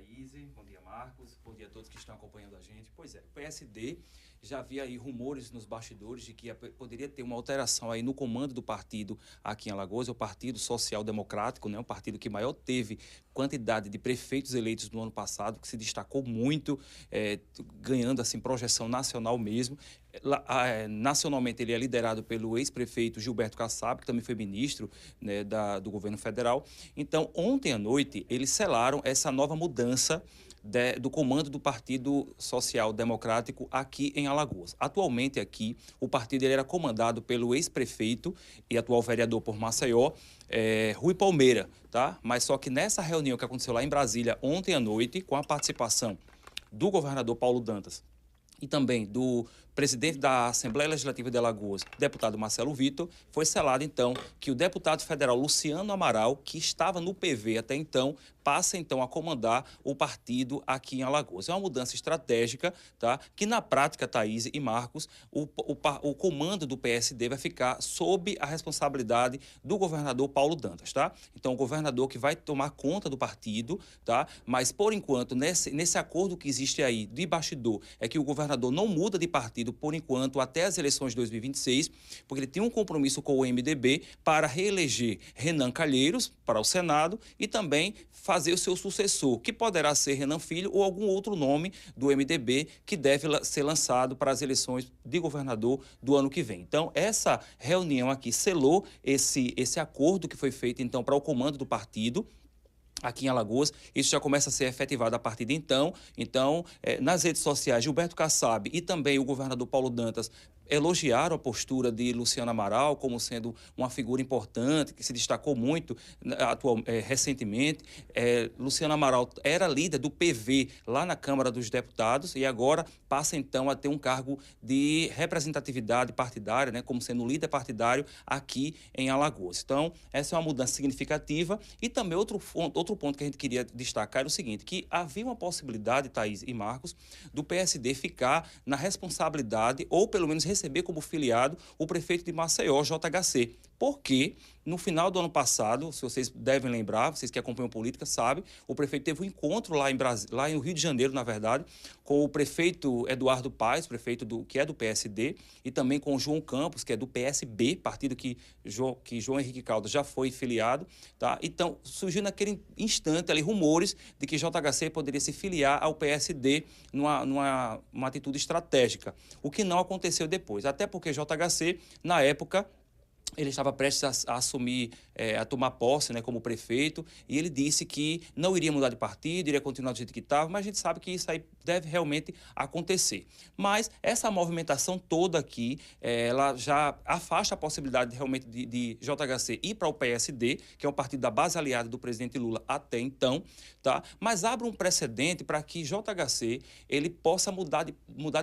Thaís, bom dia, Marcos, bom dia a todos que estão acompanhando a gente. Pois é, o PSD já havia aí rumores nos bastidores de que poderia ter uma alteração aí no comando do partido aqui em Alagoas, é o Partido Social Democrático, né, o partido que maior teve quantidade de prefeitos eleitos no ano passado, que se destacou muito, ganhando assim projeção nacional mesmo. Nacionalmente ele é liderado pelo ex-prefeito Gilberto Kassab, que também foi ministro, né, do governo federal. Então, ontem à noite, eles selaram essa nova mudança do comando do Partido Social Democrático aqui em Alagoas. Atualmente aqui, o partido ele era comandado pelo ex-prefeito e atual vereador por Maceió, Rui Palmeira, tá? Mas só que nessa reunião que aconteceu lá em Brasília ontem à noite, com a participação do governador Paulo Dantas e também do presidente da Assembleia Legislativa de Alagoas, deputado Marcelo Vitor, foi selado, então, que o deputado federal Luciano Amaral, que estava no PV até então, passa, então, a comandar o partido aqui em Alagoas. É uma mudança estratégica, tá? Que, na prática, Thaís e Marcos, o comando do PSD vai ficar sob a responsabilidade do governador Paulo Dantas, tá? Então, o governador que vai tomar conta do partido, tá? Mas, por enquanto, nesse acordo que existe aí de bastidor, é que o governador não muda de partido por enquanto, até as eleições de 2026, porque ele tem um compromisso com o MDB para reeleger Renan Calheiros para o Senado e também fazer o seu sucessor, que poderá ser Renan Filho ou algum outro nome do MDB que deve ser lançado para as eleições de governador do ano que vem. Então, essa reunião aqui selou esse acordo que foi feito, então, para o comando do partido aqui em Alagoas. Isso já começa a ser efetivado a partir de então. Então, nas redes sociais, Gilberto Kassab e também o governador Paulo Dantas elogiaram a postura de Luciano Amaral como sendo uma figura importante, que se destacou muito recentemente. Luciano Amaral era líder do PV lá na Câmara dos Deputados e agora passa, então, a ter um cargo de representatividade partidária, né, como sendo líder partidário aqui em Alagoas. Então, essa é uma mudança significativa. E também outro ponto que a gente queria destacar era o seguinte, que havia uma possibilidade, Thaís e Marcos, do PSD ficar na responsabilidade, ou pelo menos receber como filiado, o prefeito de Maceió, JHC. Porque no final do ano passado, se vocês devem lembrar, vocês que acompanham política sabem, o prefeito teve um encontro lá no Rio de Janeiro, na verdade, com o prefeito Eduardo Paes, prefeito que é do PSD, e também com o João Campos, que é do PSB, partido que João Henrique Caldas já foi filiado, tá? Então, surgiu naquele instante ali rumores de que JHC poderia se filiar ao PSD numa atitude estratégica, o que não aconteceu depois, até porque JHC, na época, ele estava prestes a assumir, a tomar posse, né, como prefeito, e ele disse que não iria mudar de partido, iria continuar do jeito que estava, mas a gente sabe que isso aí deve realmente acontecer. Mas essa movimentação toda aqui, ela já afasta a possibilidade realmente de JHC ir para o PSD, que é um partido da base aliada do presidente Lula até então, tá? Mas abre um precedente para que JHC ele possa mudar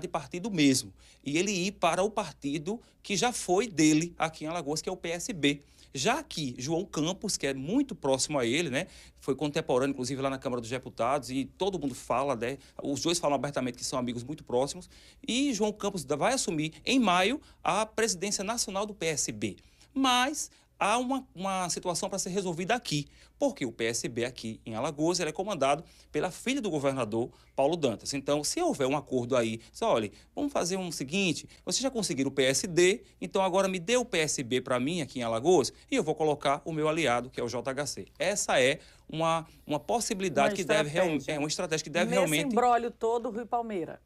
de partido mesmo, e ele ir para o partido que já foi dele aqui em Alagoas, que é o PSB. Já que João Campos, que é muito próximo a ele, né, foi contemporâneo, inclusive, lá na Câmara dos Deputados, e todo mundo fala, né, os dois falam abertamente que são amigos muito próximos, e João Campos vai assumir, em maio, a presidência nacional do PSB. Mas há uma situação para ser resolvida aqui, porque o PSB aqui em Alagoas ele é comandado pela filha do governador Paulo Dantas. Então, se houver um acordo aí, olha, vamos fazer um seguinte, vocês já conseguiram o PSD, então agora me dê o PSB para mim aqui em Alagoas e eu vou colocar o meu aliado, que é o JHC. Essa é uma possibilidade que deve realmente, uma estratégia que deve realmente... Nesse imbróglio todo, Rui Palmeira.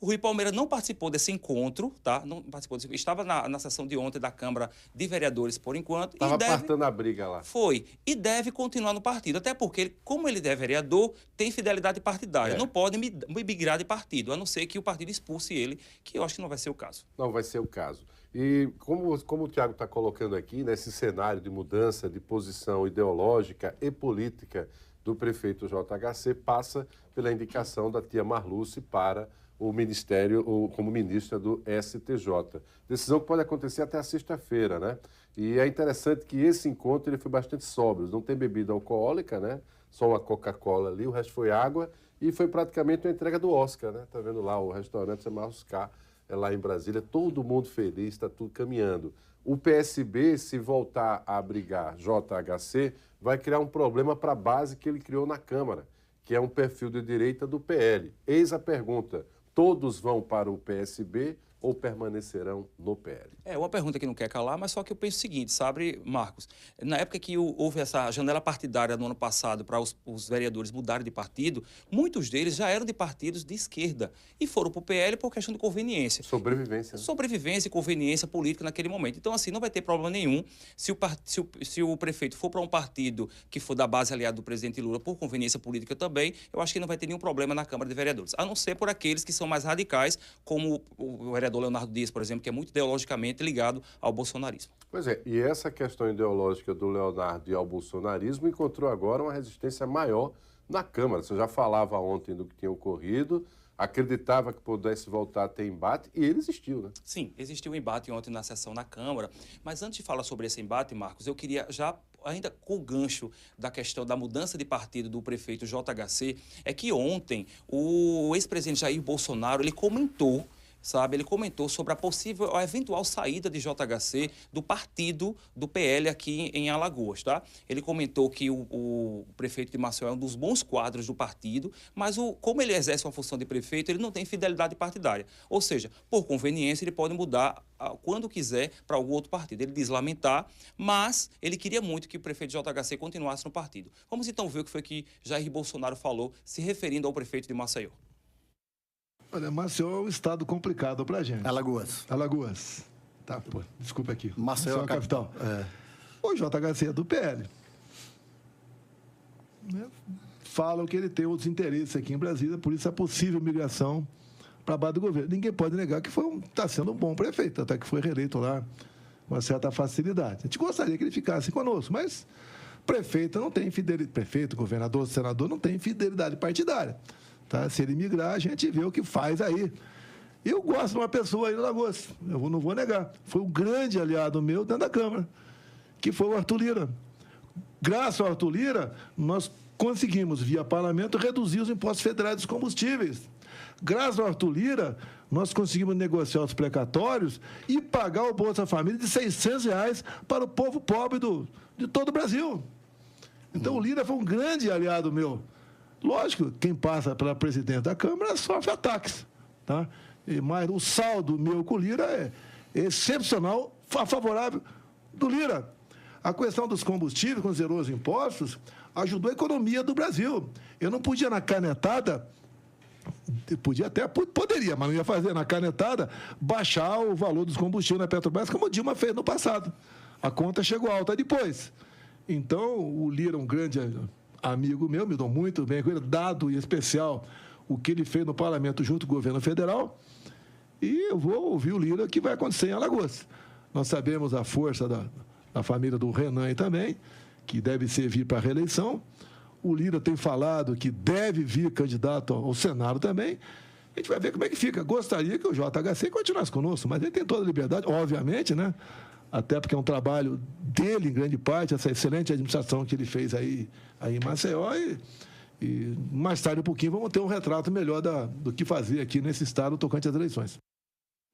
O Rui Palmeira não participou desse encontro, tá? Não participou estava na sessão de ontem da Câmara de Vereadores, por enquanto. Estava apartando a briga lá. Foi. E deve continuar no partido. Até porque, como ele é vereador, tem fidelidade partidária. Não pode migrar de partido, a não ser que o partido expulse ele, que eu acho que não vai ser o caso. Não vai ser o caso. E como o Tiago está colocando aqui, nesse cenário de mudança de posição ideológica e política do prefeito JHC, passa pela indicação da tia Marluce para o Ministério, como ministra do STJ. Decisão que pode acontecer até a sexta-feira, né? E é interessante que esse encontro ele foi bastante sóbrio. Não tem bebida alcoólica, né? Só uma Coca-Cola ali, o resto foi água. E foi praticamente uma entrega do Oscar, né? Tá vendo lá o restaurante chama Oscar, lá em Brasília. Todo mundo feliz, está tudo caminhando. O PSB, se voltar a abrigar JHC, vai criar um problema para a base que ele criou na Câmara, que é um perfil de direita do PL. Eis a pergunta: todos vão para o PSB ou permanecerão no PL? É uma pergunta que não quer calar, mas só que eu penso o seguinte, sabe, Marcos? Na época que houve essa janela partidária no ano passado para os vereadores mudarem de partido, muitos deles já eram de partidos de esquerda e foram para o PL por questão de conveniência. Sobrevivência. Né? Sobrevivência e conveniência política naquele momento. Então, assim, não vai ter problema nenhum se o prefeito for para um partido que for da base aliada do presidente Lula por conveniência política também, eu acho que não vai ter nenhum problema na Câmara de Vereadores. A não ser por aqueles que são mais radicais, como o vereador Leonardo Dias, por exemplo, que é muito ideologicamente ligado ao bolsonarismo. Pois é, e essa questão ideológica do Leonardo e ao bolsonarismo encontrou agora uma resistência maior na Câmara. Você já falava ontem do que tinha ocorrido, acreditava que pudesse voltar a ter embate, e ele existiu, né? Sim, existiu um embate ontem na sessão na Câmara, mas antes de falar sobre esse embate, Marcos, eu queria já, ainda com o gancho da questão da mudança de partido do prefeito JHC, é que ontem o ex-presidente Jair Bolsonaro, ele comentou sobre a eventual saída de JHC do partido do PL aqui em Alagoas, tá? Ele comentou que o prefeito de Maceió é um dos bons quadros do partido, mas como ele exerce uma função de prefeito, ele não tem fidelidade partidária. Ou seja, por conveniência, ele pode mudar quando quiser para algum outro partido. Ele diz lamentar, mas ele queria muito que o prefeito JHC continuasse no partido. Vamos então ver o que foi que Jair Bolsonaro falou, se referindo ao prefeito de Maceió. Olha, Maceió é um estado complicado pra gente. Alagoas. Tá, pô, desculpa aqui. Maceió é a capital. O JHC é do PL. Falam que ele tem outros interesses aqui em Brasília, por isso é possível migração para a base do governo. Ninguém pode negar que está sendo um bom prefeito, até que foi reeleito lá com uma certa facilidade. A gente gostaria que ele ficasse conosco, mas prefeito não tem fidelidade. Prefeito, governador, senador não tem fidelidade partidária. Tá? Se ele migrar, a gente vê o que faz aí. Eu gosto de uma pessoa aí no Alagoas, eu não vou negar. Foi um grande aliado meu dentro da Câmara, que foi o Arthur Lira. Graças ao Arthur Lira, nós conseguimos, via parlamento, reduzir os impostos federais dos combustíveis. Graças ao Arthur Lira, nós conseguimos negociar os precatórios e pagar o Bolsa Família de R$600 para o povo pobre de todo o Brasil. Então, o Lira foi um grande aliado meu. Lógico, quem passa pela presidente da Câmara sofre ataques. Tá? Mas o saldo meu com o Lira é excepcional, favorável do Lira. A questão dos combustíveis, quando zerou os impostos, ajudou a economia do Brasil. Eu não podia, na canetada, poderia, mas não ia fazer na canetada, baixar o valor dos combustíveis na Petrobras, como o Dilma fez no passado. A conta chegou alta depois. Então, o Lira é um grande amigo meu, me dou muito bem com ele, dado em especial o que ele fez no parlamento junto com o governo federal, e eu vou ouvir o Lira, que vai acontecer em Alagoas. Nós sabemos a força da família do Renan aí também, que deve vir para a reeleição. O Lira tem falado que deve vir candidato ao Senado também. A gente vai ver como é que fica. Gostaria que o JHC continuasse conosco, mas ele tem toda a liberdade, obviamente, né? Até porque é um trabalho dele, em grande parte, essa excelente administração que ele fez aí em Maceió. E mais tarde, um pouquinho, vamos ter um retrato melhor do que fazer aqui nesse estado tocante às eleições.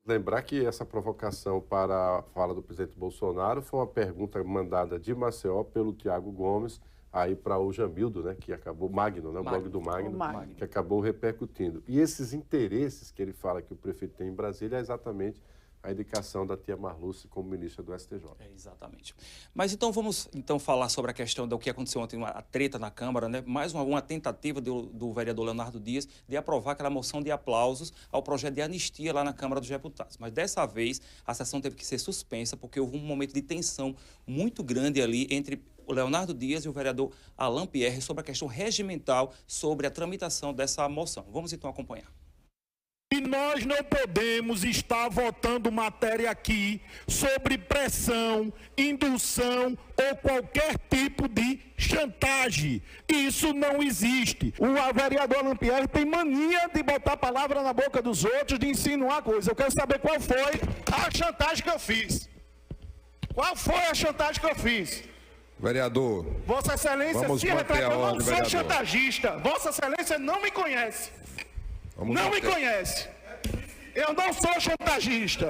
Lembrar que essa provocação para a fala do presidente Bolsonaro foi uma pergunta mandada de Maceió pelo Tiago Gomes aí para o Jamildo, né, que acabou, Magno, né, o blog do Magno, que acabou repercutindo. E esses interesses que ele fala que o prefeito tem em Brasília é exatamente a indicação da tia Marluce como ministra do STJ. Exatamente. Mas então vamos falar sobre a questão do que aconteceu ontem, a treta na Câmara, né? Mais uma tentativa do vereador Leonardo Dias de aprovar aquela moção de aplausos ao projeto de anistia lá na Câmara dos Deputados. Mas dessa vez a sessão teve que ser suspensa porque houve um momento de tensão muito grande ali entre o Leonardo Dias e o vereador Alain Pierre sobre a questão regimental sobre a tramitação dessa moção. Vamos então acompanhar. E nós não podemos estar votando matéria aqui sobre pressão, indução ou qualquer tipo de chantagem. Isso não existe. O vereador Alain Pierre tem mania de botar a palavra na boca dos outros, de insinuar coisa. Eu quero saber qual foi a chantagem que eu fiz. Qual foi a chantagem que eu fiz? Vereador, Vossa Excelência, vamos se manter retrata, a eu não ordem, sou vereador. chantagista. Vossa Excelência não me conhece. Vamos Não me manter. conhece. Eu não sou chantagista.